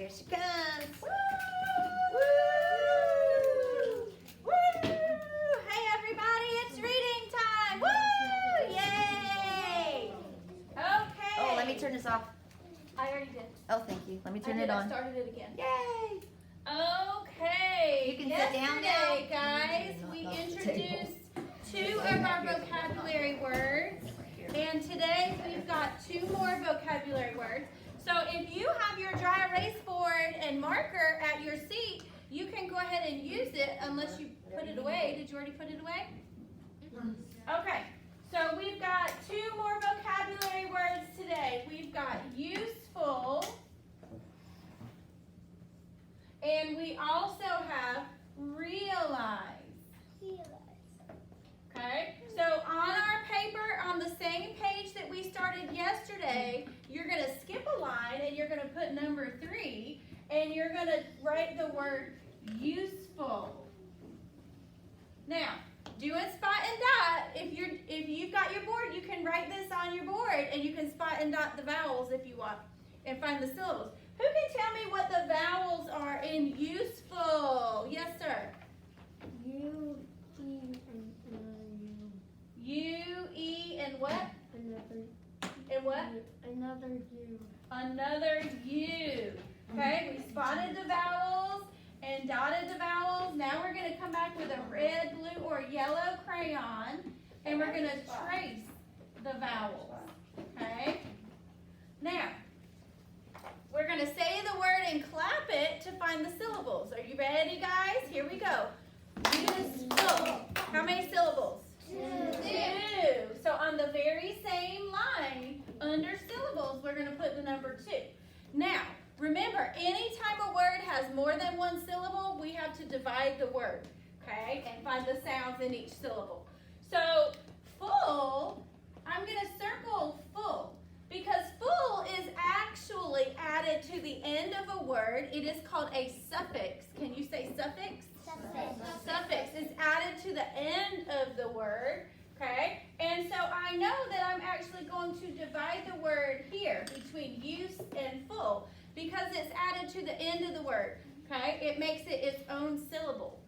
Here she comes. Woo! Woo! Hey everybody, it's reading time. Woo! Yay! Okay. Oh, let me turn this off. I already did. Oh, thank you. Let me turn it I on. started it again. Yay! Okay. You can sit down now. Yesterday, guys, we introduced 2 of our vocabulary words, and today we've got 2 more vocabulary words. So if you have your dry erase board and marker at your seat, you can go ahead and use it unless you put it away. Did you already put it away? Okay. So we've got 2 more vocabulary words today. We've got useful, and we also have realize. Okay, so on our paper, on the same page that we started yesterday, you're going to skip a line and you're going to put number 3, and you're going to write the word useful. Now, doing spot and dot, if you've got your board, you can write this on your board and you can spot and dot the vowels if you want and find the syllables. Who can tell me what the vowels are in useful? Yes, sir. U, E, and U, E, and what? another. And what? Another U. Another U. Okay, we spotted the vowels and dotted the vowels. Now we're going to come back with a red, blue, or yellow crayon, and we're going to trace the vowels. Okay? Now, we're going to say the word and clap it to find the syllables. Are you ready, guys? Here we go. Useful. How many syllables? 2. So on the very same line, under syllables, we're going to put the number 2. Now, remember, anytime a word has more than one syllable, we have to divide the word, okay, and find the sounds in each syllable. So, full, I'm going to circle full, because full is actually added to the end of a word. It is called a suffix. Can you say suffix? Suffix is added to the end of the word, okay? And so I know that I'm actually going to divide the word here between use and full because it's added to the end of the word, okay? It makes it its own syllable.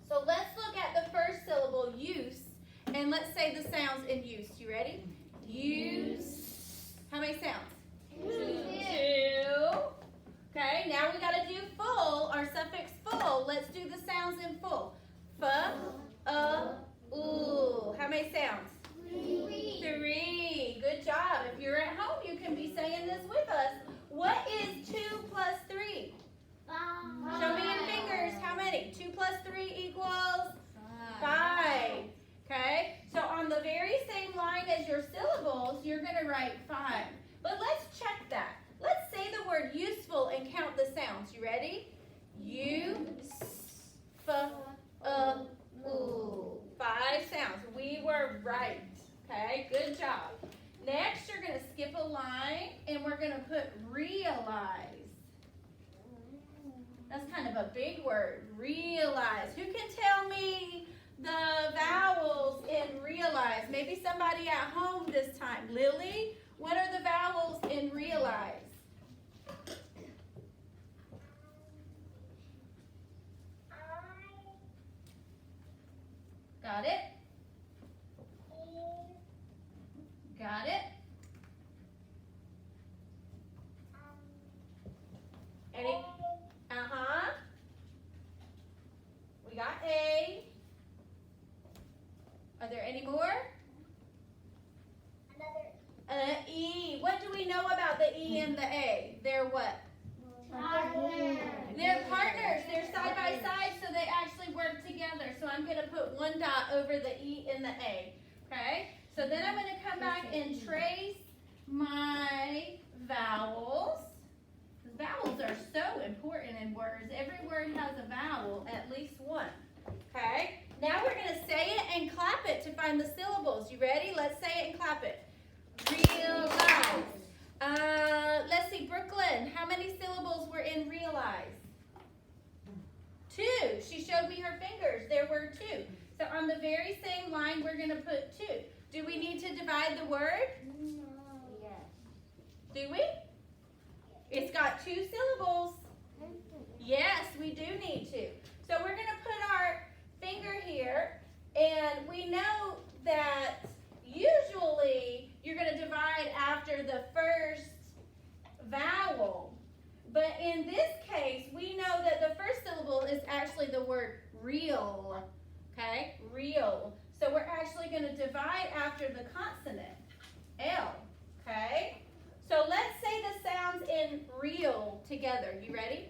So let's look at the first syllable, use, and let's say the sounds in use. You ready? Use. How many sounds? 2. Okay, now we got to do full, our suffix full. Let's do the sounds in full. Ooh. How many sounds? 3. Good job. If you're at home, you can be saying this with us. What is 2 plus 3? Show me in fingers. How many? 2 plus 3 equals 5. Okay, so on the very same line as your syllables, you're going to write 5. But let's check that. Let's say the word useful and count the sounds. You ready? Ooh. 5 sounds. We were right. Okay, good job. Next, you're going to skip a line and we're going to put realize. That's kind of a big word. Realize. Who can tell me the vowels in realize? Maybe somebody at home this time. Lily, what are the vowels in realize? Got it? Got it? Any? Uh-huh. We got A. Are there any more? E. What do we know about the E and the A? They're what? They're partners. They're side by side, so they actually work together. So I'm going to put 1 dot over the E and the A. Okay? So then I'm going to come back and trace my vowels. Vowels are so important in words. Every word has a vowel, at least one. Okay? Now we're going to say it and clap it to find the syllables. You ready? Let's say it and clap it. Realize. Let's see, Brooklyn, how many syllables were in realize? 2. She showed me her fingers. There were 2. So on the very same line, we're going to put 2. Do we need to divide the word? Yes. Do we? It's got 2 syllables. But in this case, we know that the first syllable is actually the word real. Okay, real. So we're actually going to divide after the consonant, L. Okay? So let's say the sounds in real together. You ready?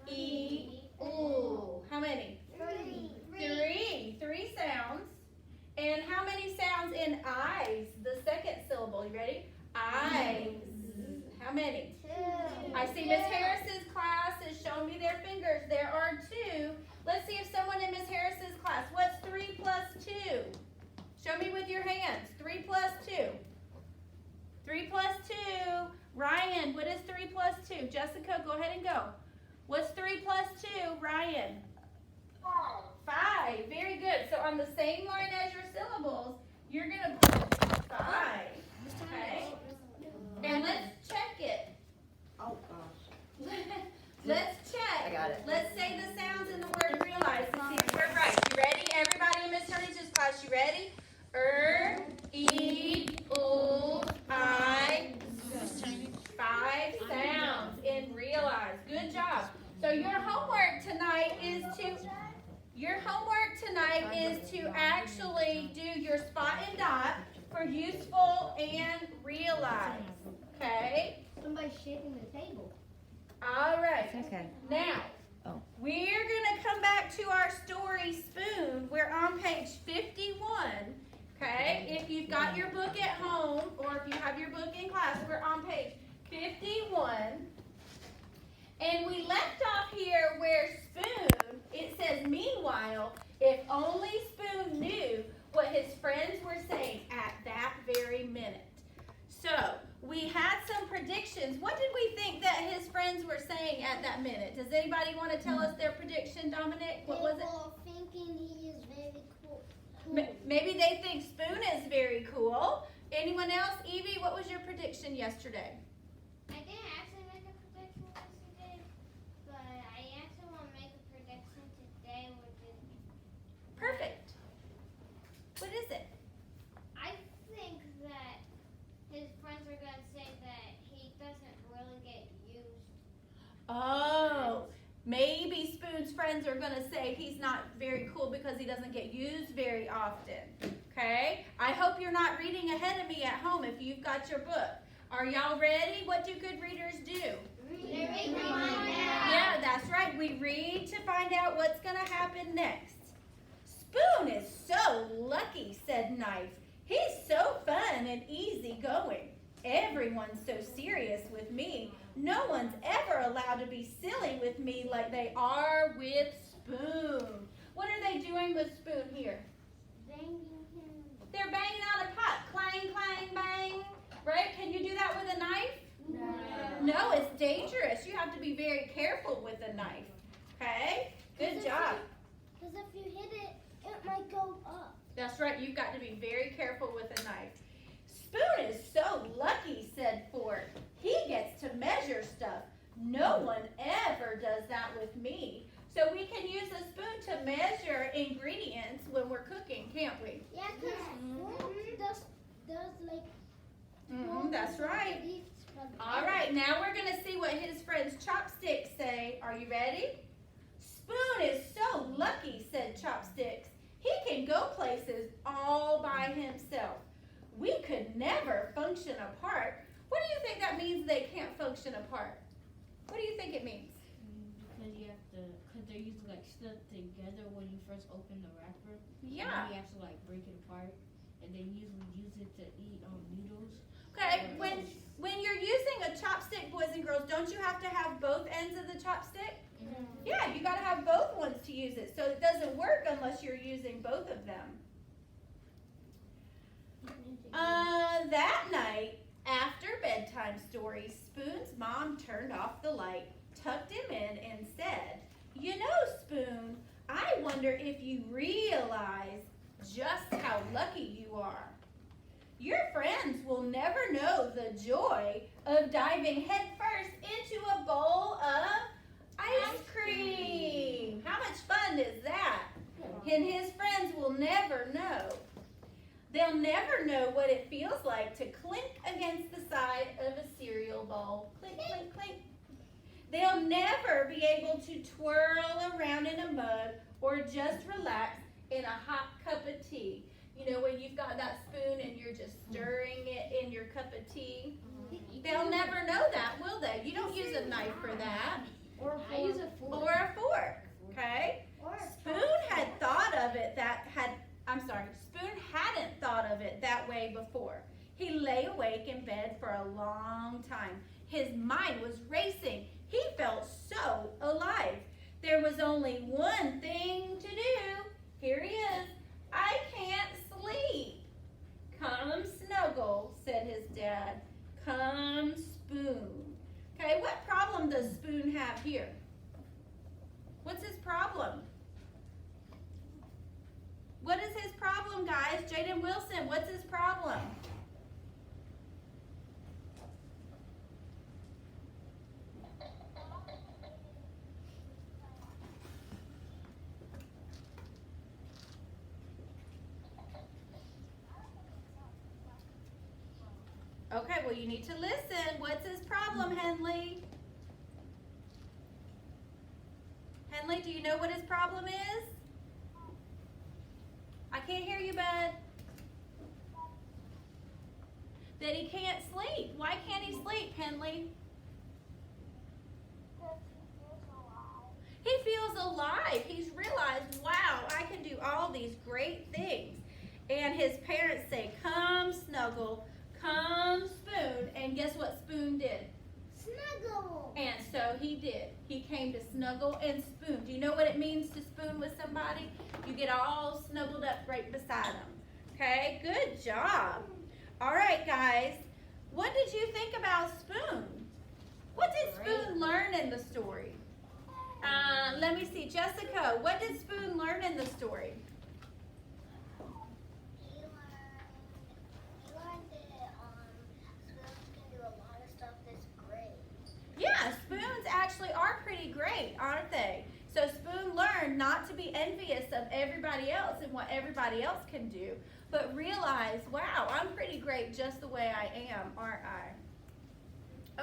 E, oo. How many? Three sounds. And how many sounds in eyes? The second syllable. You ready? Eyes. How many? I see Miss Harris's class is showing me their fingers. There are 2. Let's see if someone in Miss Harris's class. What's 3 plus 2? Show me with your hands. 3 plus 2. 3 plus 2. Ryan, what is 3 plus 2? Jessica, go ahead and go. What's 3 plus 2? Ryan. 5. Very good. So on the same line as your syllables, you're going to put 5. Okay? And let's check it. Oh gosh. Let's check. I got it. Let's say the sounds in the word realize and see if we're right. You ready? Everybody in Miss Heritage's class, you ready? E, oo, I. 5 sounds in realize. Good job. So your homework tonight is to actually do your spot and dot for useful and realize. Okay? Somebody's shaking the table. All right. Okay. Now, we're going to come back to our story Spoon. We're on page 51. Okay? If you've got your book at home or if you have your book in class, we're on page 51. And we left off here where Spoon, it says, meanwhile, if only Spoon knew what his friends were saying at that very minute. So, we had some predictions. What did we think that his friends were saying at that minute? Does anybody want to tell us their prediction, Dominic? What was it? They were thinking he is very cool. Maybe they think Spoon is very cool. Anyone else? Evie, what was your prediction yesterday? I didn't actually make a prediction yesterday, but I actually want to make a prediction today, which is Perfect. What is it? I think that his friends are going to say that he doesn't really get used. Oh, maybe Spoon's friends are going to say he's not very cool because he doesn't get used very often. Okay? I hope you're not reading ahead of me at home if you've got your book. Are y'all ready? What do good readers do? Yeah, that's right. We read to find out what's going to happen next. Spoon is so lucky, said Knife. He's so fun and easygoing. Everyone's so serious with me. No one's ever allowed to be silly with me like they are with Spoon. What are they doing with Spoon here? Banging him. They're banging on a pot. Clang, clang, bang. Right? Can you do that with a knife? No, it's dangerous. You have to be very careful with a knife. Okay? Good job. Because if you hit it, it might go up. That's right. You've got to be very careful with a knife. Spoon is so lucky, said Fork. He gets to measure stuff. No one ever does that with me. So we can use a spoon to measure ingredients when we're cooking, can't we? Yeah, because does like. That's right. All right, now we're going to see what his friends Chopsticks say. Are you ready? Spoon is so lucky, said Chopsticks. He can go places all by himself. We could never function apart. What do you think that means they can't function apart? What do you think it means? Because they're usually like stuck together when you first open the wrapper. Yeah. And then you have to like break it apart. And they usually use it to eat noodles. Okay, when you're using a chopstick, boys and girls, don't you have to have both ends of the chopstick? Yeah, you got to have both ones to use it. So it doesn't work unless you're using both of them. That night, after bedtime stories, Spoon's mom turned off the light, tucked him in, and said, "You know, Spoon, I wonder if you realize just how lucky you are. Your friends will never know the joy of diving headfirst into a bowl of ice cream." How much fun is that? And his friends will never know. They'll never know what it feels like to clink against the side of a cereal bowl. Clink, clink, clink. never be able to twirl around in a mug or just relax in a hot cup of tea. You know, when you've got that spoon and you're just stirring it in your cup of tea. They'll never know that, will they? You don't use a knife for that. I use a fork. Or a fork, okay? Spoon had thought of it Spoon hadn't thought of it that way before. He lay awake in bed for a long time. His mind was racing. He felt so alive. There was only one thing to do. Here he is. I can't sleep. Come snuggle, said his dad. Come Spoon. Okay, what problem does Spoon have here? What's his problem? What is his problem, guys? Jaden Wilson, what's his problem? Okay, well, you need to listen. What's his problem, Henley? Henley, do you know what his problem is? I can't hear you, bud. That he can't sleep. Why can't he sleep, Henley? He feels alive. He's realized, wow, I can do all these great things. And his parents say, come snuggle, come Spoon. And guess what Spoon did? Snuggle. And so he did. He came to snuggle and spoon. Do you know what it means to spoon with somebody? You get all snuggled up right beside them. Okay, good job. All right, guys. What did you think about Spoon? What did Spoon learn in the story? Let me see. Jessica, what did Spoon learn in the story? He learned that spoons can do a lot of stuff that's great. Yeah, spoons actually are pretty great, aren't they? So Spoon learned not to be envious of everybody else and what everybody else can do, but realize, wow, I'm pretty great just the way I am, aren't I?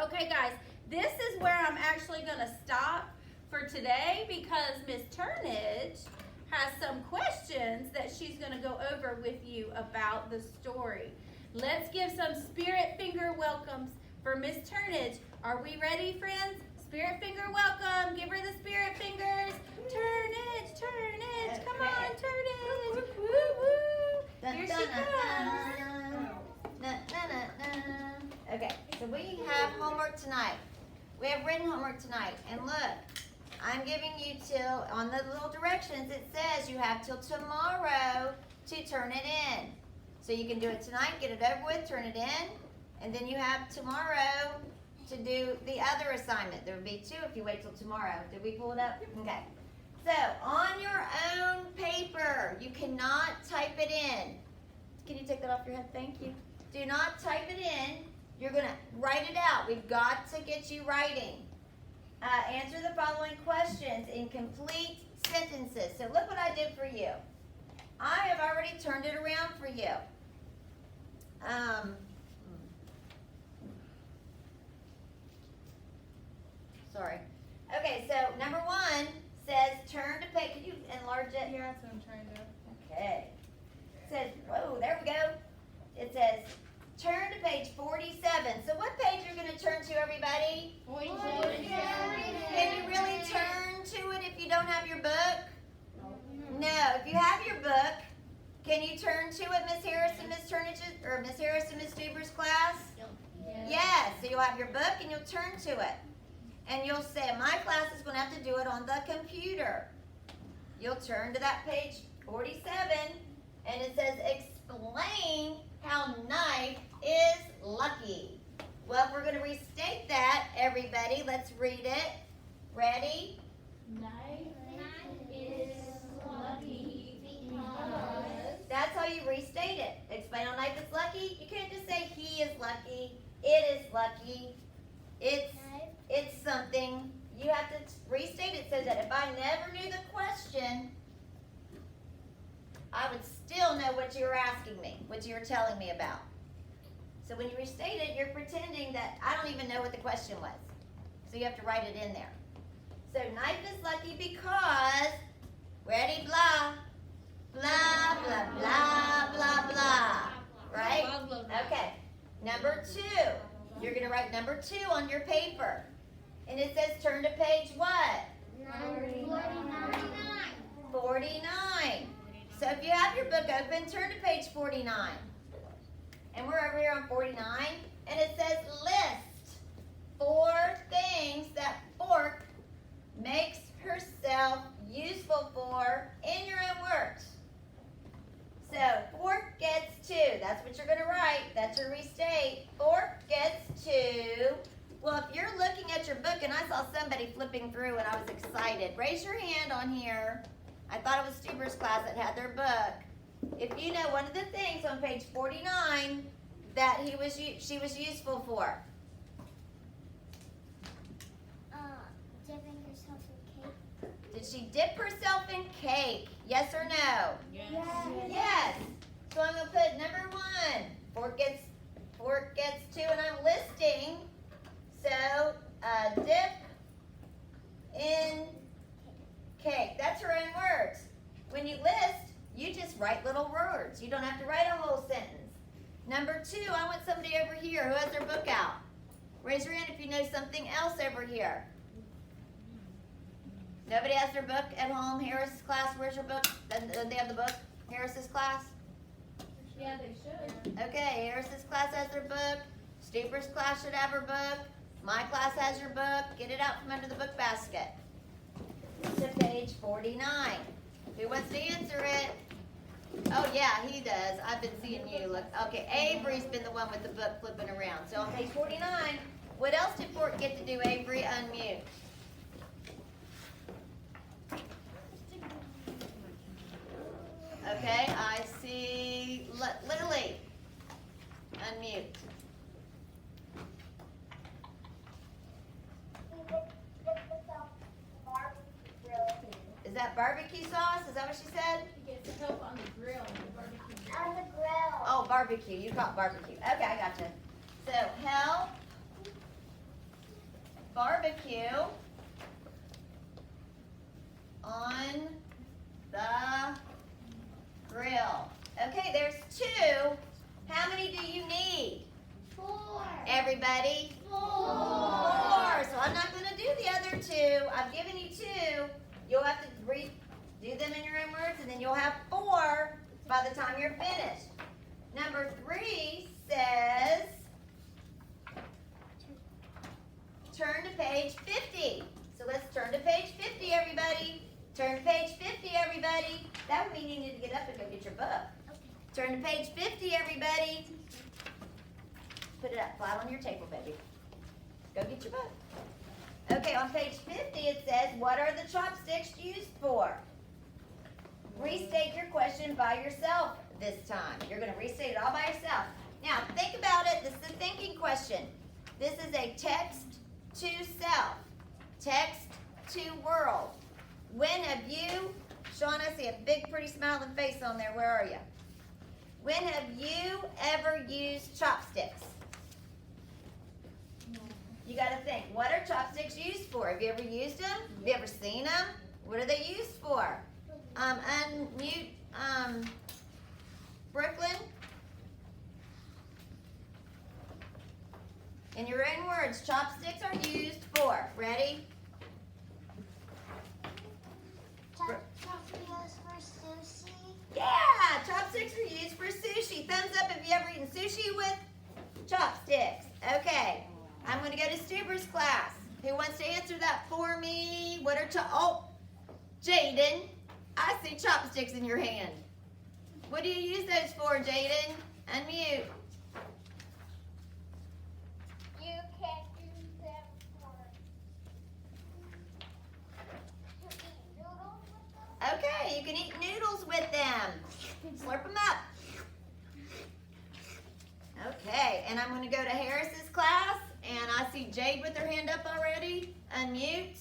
Okay, guys, this is where I'm actually going to stop for today because Miss Turnage has some questions that she's going to go over with you about the story. Let's give some spirit finger welcomes for Miss Turnage. Are we ready, friends? Spirit finger welcome. Give her the spirit fingers. Turnage, Turnage. Come on, Turnage. Woo, woo. Here she comes. Okay, so we have homework tonight. We have written homework tonight. And look, I'm giving you till, on the little directions, it says you have till tomorrow to turn it in. So you can do it tonight, get it over with, turn it in, and then you have tomorrow to do the other assignment. There would be two if you wait till tomorrow. Did we pull it up? Okay. So, on your own paper, you cannot type it in. Can you take that off your head? Thank you. Do not type it in. You're going to write it out. We've got to get you writing. Answer the following questions in complete sentences. So look what I did for you. I have already turned it around for you. Sorry. Okay, so number one says turn to page. Can you enlarge it? Yeah, that's what I'm trying to. Okay. It says, whoa, there we go. It says turn to page 47. So what page are you going to turn to, everybody? 47. Can you really turn to it if you don't have your book? No. If you have your book, can you turn to it, Miss Harris and Miss Turnage's, or Miss Harris and Miss Duber's class? Yes. So you'll have your book and you'll turn to it. And you'll say, my class is going to have to do it on the computer. You'll turn to that page 47, and it says, explain how knife is lucky. Well, if we're going to restate that, everybody, let's read it. Ready? Knife is lucky because That's how you restate it. Explain how knife is lucky. You can't just say he is lucky. It is lucky. It's something. You have to restate it so that if I never knew the question, I would still know what you were asking me, what you were telling me about. So when you restate it, you're pretending that I don't even know what the question was. So you have to write it in there. So knife is lucky because, ready, blah, blah, blah, blah, blah, blah. Right? Blah, blah, blah. Okay. Number 2. You're going to write number 2 on your paper. And it says turn to page what? 49. So if you have your book open, turn to page 49. And we're over here on 49. And it says list 4 things that Fork makes herself useful for in your own words. So Fork gets 2. That's what you're going to write. That's your restate. Fork gets 2. Well, if you're looking at your book and I saw somebody flipping through and I was excited, raise your hand on here. I thought it was Stuber's class that had their book. If you know one of the things on page 49 that she was useful for. Dipping yourself in cake. Did she dip herself in cake? Yes or no? Yes. Yes. So I'm going to put number 1. Fork gets 2 and I'm listing. So, dip in cake. That's her own words. When you list, you just write little words. You don't have to write a whole sentence. Number 2, I want somebody over here who has their book out. Raise your hand if you know something else over here. Nobody has their book at home? Harris's class, where's your book? Do they have the book? Harris's class? Yeah, they should. Okay, Harris's class has their book. Stuber's class should have her book. My class has your book. Get it out from under the book basket. To page 49. Who wants to answer it? Oh yeah, he does. I've been seeing you. Look. Okay, Avery's been the one with the book flipping around. So on page 49, what else did Fork get to do, Avery? Unmute. Okay, I see Lily. Unmute. Is that barbecue sauce? Is that what she said? She gets help on the grill and the barbecue. On the grill. Oh, barbecue. You caught barbecue. Okay, I gotcha. So, help barbecue on the grill. Okay, there's 2. How many do you need? 4. Everybody? 4. So I'm not going to do the other 2. I've given you 2. You'll have to do them in your own words, and then you'll have 4 by the time you're finished. Number 3 says, turn to page 50. So let's turn to page 50, everybody. Turn to page 50, everybody. That would mean you need to get up and go get your book. Turn to page 50, everybody. Put it up flat on your table, baby. Go get your book. Okay, on page 50 it says, what are the chopsticks used for? Restate your question by yourself this time. You're going to restate it all by yourself. Now, think about it. This is a thinking question. This is a text to self. Text to world. When have you, Sean, I see a big, pretty smiling face on there. Where are you? When have you ever used chopsticks? You got to think, what are chopsticks used for? Have you ever used them? Have you ever seen them? What are they used for? Unmute, Brooklyn. In your own words, chopsticks are used for. Ready? Chopsticks for sushi. Yeah, chopsticks are used for sushi. Thumbs up if you ever eaten sushi with chopsticks. Okay, I'm going to go to Stuber's class. Who wants to answer that for me? What are oh, Jaden, I see chopsticks in your hand. What do you use those for, Jaden? Unmute. You can use them for to eat noodles with them. Okay, you can eat noodles with them. Slurp them up. Okay, and I'm going to go to Harris's class, and I see Jade with her hand up already. Unmute.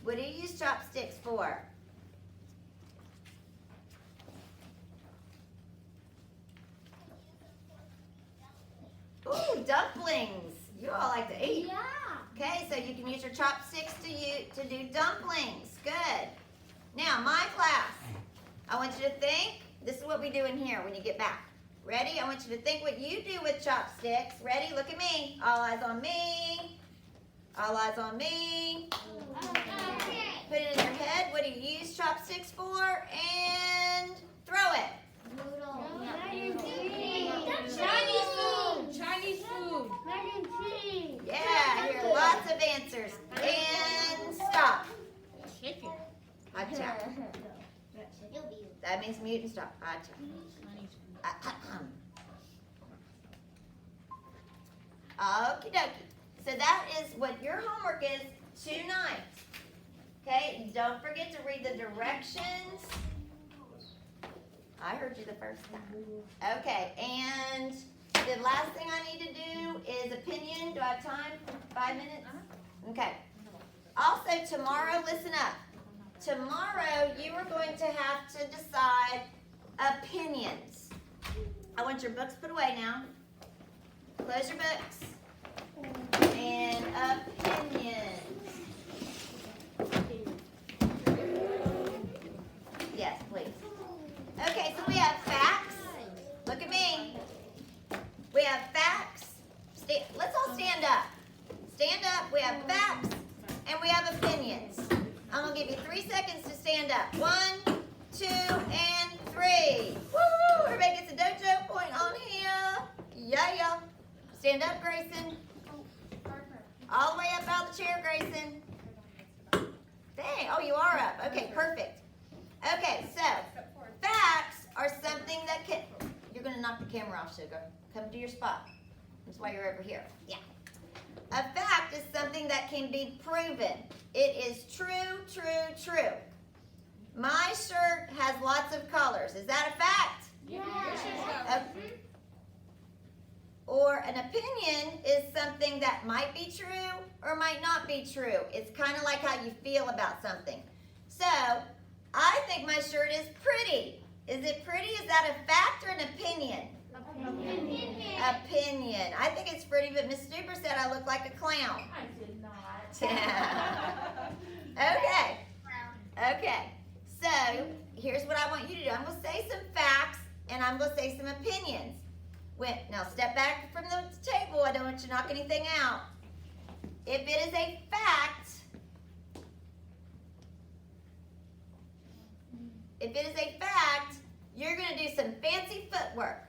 What do you use chopsticks for? Ooh, dumplings. You all like to eat. Yeah. Okay, so you can use your chopsticks to do dumplings. Good. Now, my class, I want you to think, this is what we do in here when you get back. Ready? I want you to think what you do with chopsticks. Ready? Look at me. All eyes on me. All eyes on me. Put it in your head. What do you use chopsticks for? And throw it. Chinese food. Chinese food. Yeah, I hear lots of answers. And stop. Chicken. Acha. That means mute and stop. Acha. Chinese food. Okie dokie. So that is what your homework is tonight. Okay, don't forget to read the directions. I heard you the first time. Okay, and the last thing I need to do is opinion. Do I have time? 5 minutes? Okay. Also, tomorrow, listen up. Tomorrow, you are going to have to decide opinions. I want your books put away now. Close your books. And opinions. Yes, please. Okay, so we have facts. Look at me. We have facts. Let's all stand up. Stand up. We have facts and we have opinions. I'm going to give you 3 seconds to stand up. 1, 2, and 3. Woo! Everybody gets a dojo point on here. Yeah. Stand up, Grayson. All the way up out of the chair, Grayson. Dang. Oh, you are up. Okay, perfect. Okay, so facts are something that can... You're going to knock the camera off, sugar. Come to your spot. That's why you're over here. Yeah. A fact is something that can be proven. It is true. My shirt has lots of colors. Is that a fact? Yeah. Or an opinion is something that might be true or might not be true. It's kind of like how you feel about something. So, I think my shirt is pretty. Is it pretty? Is that a fact or an opinion? Opinion. I think it's pretty, but Miss Stuber said I look like a clown. I did not. Okay. So, here's what I want you to do. I'm going to say some facts, and I'm going to say some opinions. Now, step back from the table. I don't want you to knock anything out. If it is a fact, you're going to do some fancy footwork.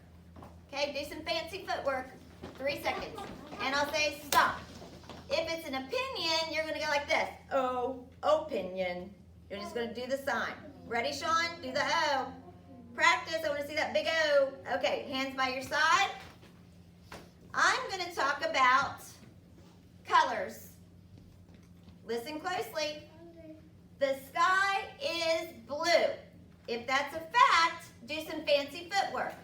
Okay, do some fancy footwork. 3 seconds. And I'll say stop. If it's an opinion, you're going to go like this. Oh, opinion. You're just going to do the sign. Ready, Sean? Do the O. Practice. I want to see that big O. Okay, hands by your side. I'm going to talk about colors. Listen closely. The sky is blue. If that's a fact, do some fancy footwork.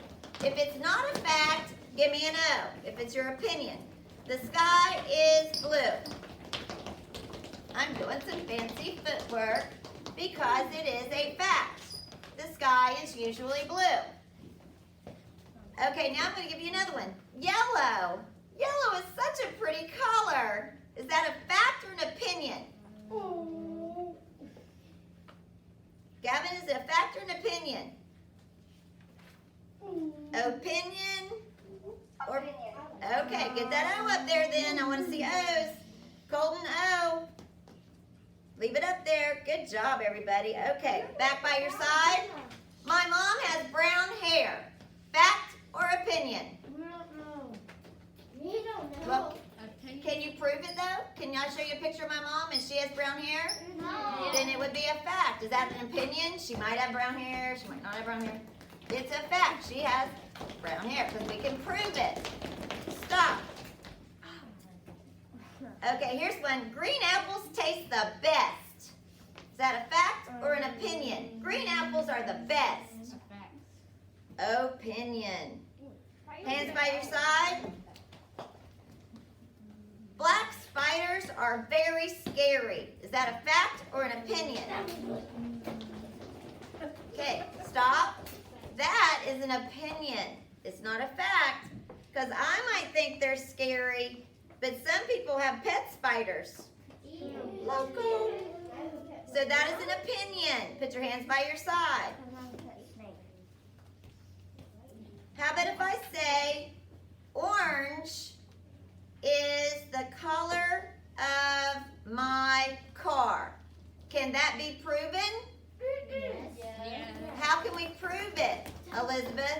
If it's not a fact, give me an O. If it's your opinion. The sky is blue. I'm doing some fancy footwork because it is a fact. The sky is usually blue. Okay, now I'm going to give you another one. Yellow. Yellow is such a pretty color. Is that a fact or an opinion? Gavin, is it a fact or an opinion? Opinion? Okay, get that O up there then. I want to see O's. Colton O. Leave it up there. Good job, everybody. Okay, back by your side. My mom has brown hair. Fact or opinion? We don't know. Well, can you prove it though? Can I show you a picture of my mom and she has brown hair? No. Then it would be a fact. Is that an opinion? She might have brown hair. She might not have brown hair. It's a fact. She has brown hair because we can prove it. Stop. Okay, here's one. Green apples taste the best. Is that a fact or an opinion? Green apples are the best. Opinion. Hands by your side. Black spiders are very scary. Is that a fact or an opinion? Okay, stop. That is an opinion. It's not a fact because I might think they're scary, But some people have pet spiders. Local. So that is an opinion. Put your hands by your side. How about if I say orange is the color of my car? Can that be proven? Yeah. How can we prove it, Elizabeth?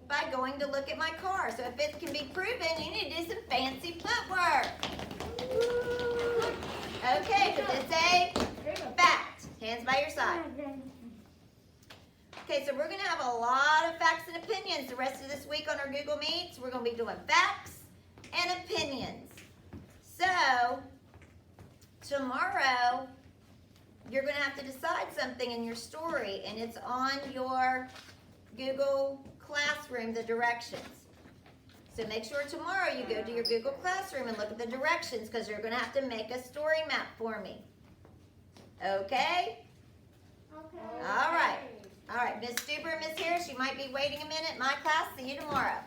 By going to look at my car. So if it can be proven, you need to do some fancy footwork. Okay, so this a fact. Hands by your side. Okay, so we're going to have a lot of facts and opinions the rest of this week on our Google Meets. We're going to be doing facts and opinions. So, tomorrow, you're going to have to decide something in your story, and it's on your Google Classroom, the directions. So make sure tomorrow you go to your Google Classroom and look at the directions, because you're going to have to make a story map for me. Okay? All right. All right, Miss Stuber and Miss Harris, you might be waiting a minute. My class, see you tomorrow.